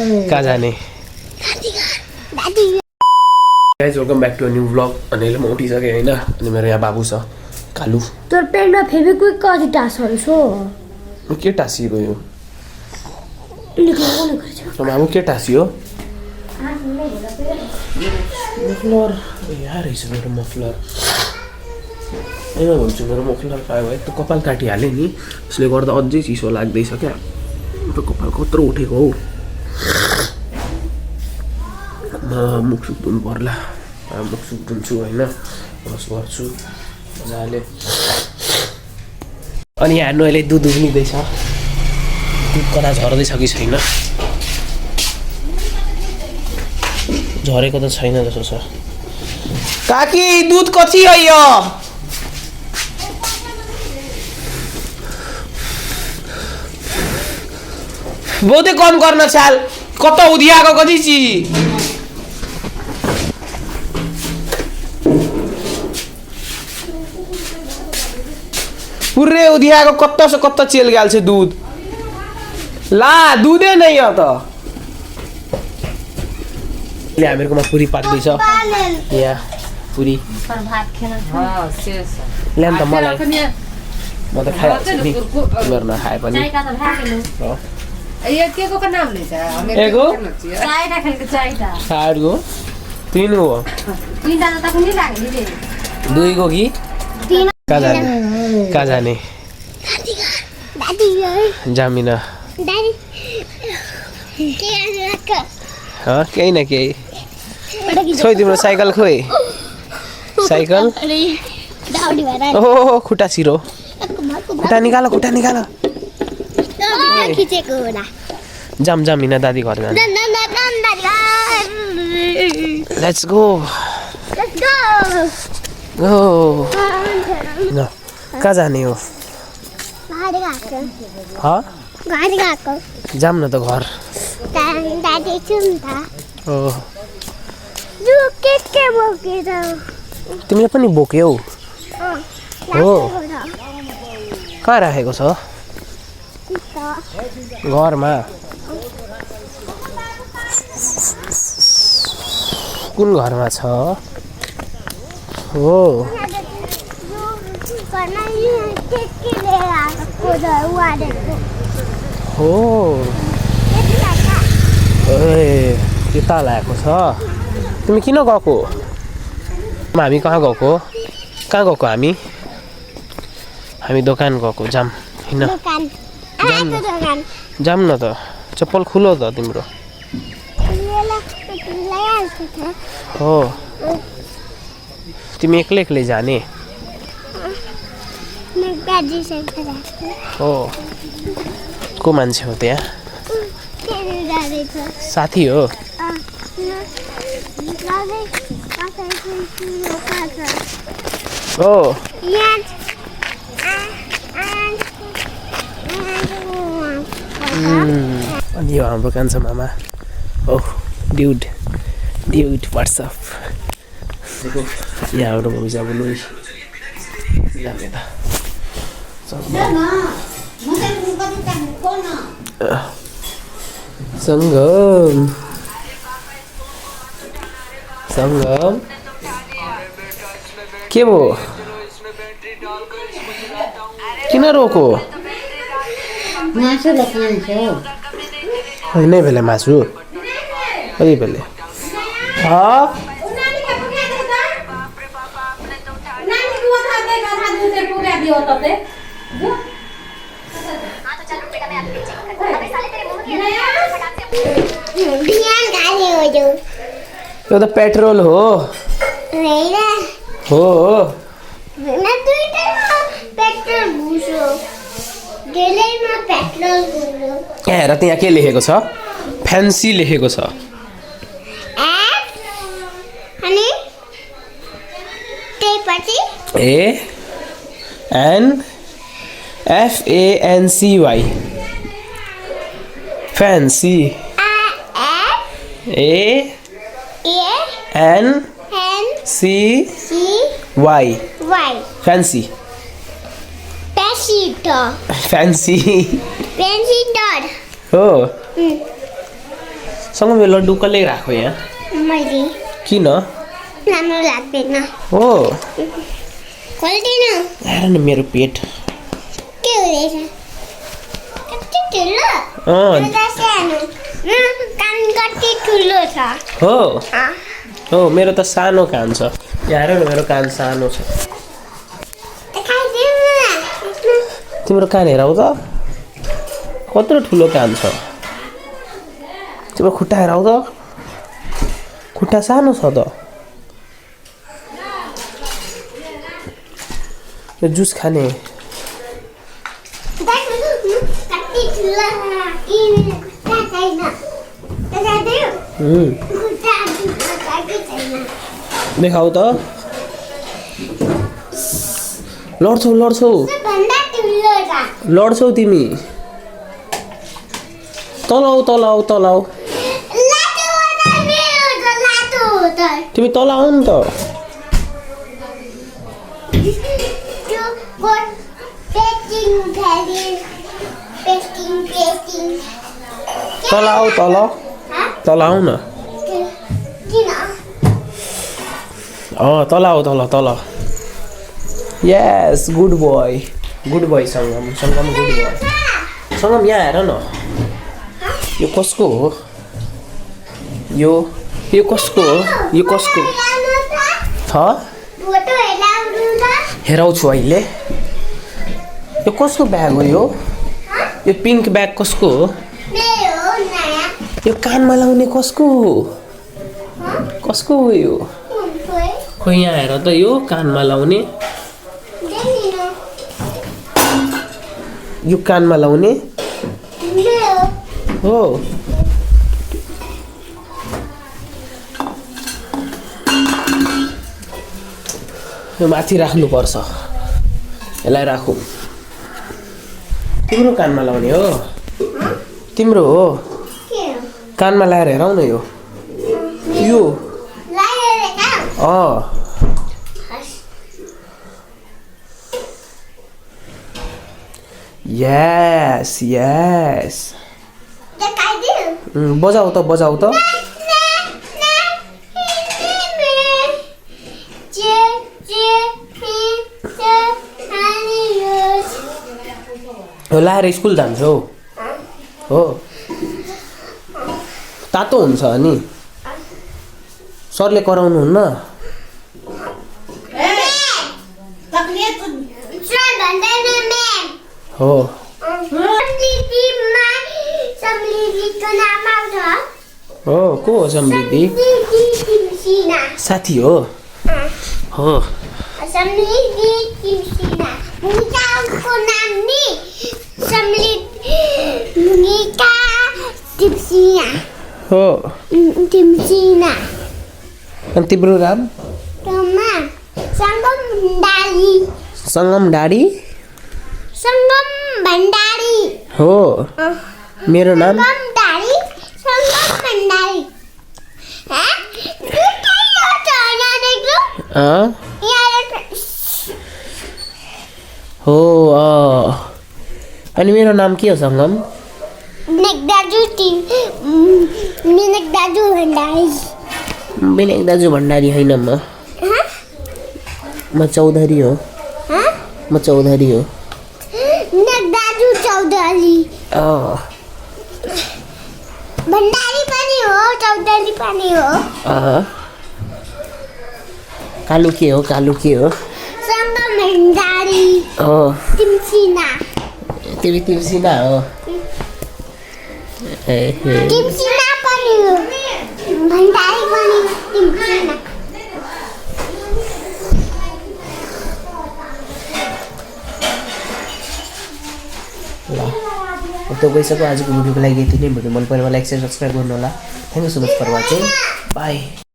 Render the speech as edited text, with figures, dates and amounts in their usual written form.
कहाँ जाने guys welcome back to new blog अनि अहिले म उठिसकेँ होइन अनि मेरो यहाँ बाबु छ कालु तर पेनमा फेभिक्विक कति टास्कहरू छ के टाँसिएको यो बाबु के टाँसियो मफलर यहाँ रहेछ मेरो मफलर भन्छु मेरो मफलर पायो है त कपाल काटिहालेँ नि त्यसले गर्दा अझै चिसो लाग्दैछ क्या कपाल कत्रो उठेको हौ मुखसुख धुनु पर्ला मुखसुख धुन्छु होइन ब्रस गर्छु मजाले अनि यहाँ हेर्नु अहिले दुध उब्लिँदैछ दुध कता झर्दैछ कि छैन झरेको त छैन जस्तो छ काकी दुध कति हो यो बहुतै कम गर्न चाल कता उधियाको कति ची पुरै उधियाको कत्ता से कत्ता चेल गया छे दूध ला दूधे नहीं हो तो ले हामीहरुकोमा पुरी पाक्दैछ यहाँ पुरी ल्याम त मलाई म त खाइहाल्छु नि तिमीहरु नखाए पनि ये के को का नाम ले जा एगो चाइटा खेलको चाइटा चारगो तीनगो तीनटा त कुनै लाग्यो नि दुईगो कि तीन कहाँ जाने दादी जामिना दादी के हाँ केही न केही छोइ तिम्रो साइकल खोइ साइकल दाउडी भएर ओहो खुट्टा छिरो खुट्टा निकाल खिचेको होला जाम हिँड दादी घर जाने लेट्स गो गो न कहाँ जाने हो जाम न त घर तिमीले पनि बोक्यौ हो कहाँ राखेको छ घरमा कुन घरमा छ हो हो ए त्यता ल्याएको छ तिमी किन गएको हामी कहाँ गएको हामी दोकान गएको जाम हैन जाम न त चप्पल खुलो त तिम्रो हो तिमी एक्लै जाने हो को मान्छे हो त्यहाँ साथी हो हो अनि यो हाम्रो कान्छा मामा ओह ड्युड व्हाट्सअप यहाँ हाम्रो मम्मी चाहिँ अब लु जाने त सङ्गम के भो किन रोको नै भेले मासु कति भेले यो त पेट्रोल हो हेर त्यहाँ के लेखेको छ फ्यान्सी लेखेको छ FANCY fancy ANCY fancy fancy हो सङ्गम यो लड्डु कसले राख्यो यहाँ मैले किन राम्रो लाग्दैन हो खोल्दिन आएर न मेरो पेट के हुँदैछ कति ठुलो एउटा सानो कान कति ठुलो छ हो हो मेरो त सानो कान छ यहाँ हेर न मेरो कान सानो छ देखाइदिनु न तिम्रो कान हेराउ त कत्रो ठुलो कान छ तिम्रो खुट्टा हेराउ त खुट्टा सानो छ त यो जुस खाने कति ठुलो खुट्टा छैन खुट्टा छैन देखाउ त लड्छौ लड्छौ भन्दा ठुलो छ लड्छौ तिमी तलाउ तलाउ तलाउ लाटो त मेरो त लाटो त तिमी तल आऊ नि त त्यो गोट पेस्टिङ तल आऊ तल तल आऊ न किन तल आऊ तल तल यस गुड बोय सङ्गम सङ्गम गुड बोय सङ्गम यहाँ हेर न यो कसको हो यो कसको हो यो कसको छ फोटो हेराउनु त हेराउँछु अहिले यो कसको ब्याग हो यो पिङ्क ब्याग कसको हो मेरो हो नयाँ यो कानमा लाउने कसको हो कसको हो यो खोइ यहाँ हेर त यो कानमा लाउने यो कानमा लाउने हो यो माथि राख्नुपर्छ यसलाई राखौँ तिम्रो कानमा लाउने हो तिम्रो हो कानमा लाएर हेराउ न यो यस यस बजाऊ त यो लाएर स्कुल जान्छौ हो तातो हुन्छ अनि सरले कराउनुहुन्न हो हो को हो समृद्धि साथी हो हो समृद्धि टिमसिना मुनिकाको नाम नि मुनिका टिमसिना हो टिमसिना अनि तिम्रो नाम तमा सङ्गम भण्डारी सङ्गम भण्डारी हो मेरो नाम सङ्गम भण्डारी हो अनि मेरो नाम के हो सङ्गम विनायक दाजु भण्डारी विनायक दाजु भण्डारी होइन म चौधरी हो विनायक दाजु चौधरी भण्डारी पनि हो चौधरी पनि हो कालु के हो सङ्गम भण्डारी हो टिमसिना तिमी टिमसिना हो टिमसिना पनि हो भण्डारी पनि टिमसिना ल त्यो गइसक्यो आजको भिडियोको लागि यति नै भिडियो मन परेमा लाइक शेयर सब्सक्राइब गर्नु होला thank you so much for watching by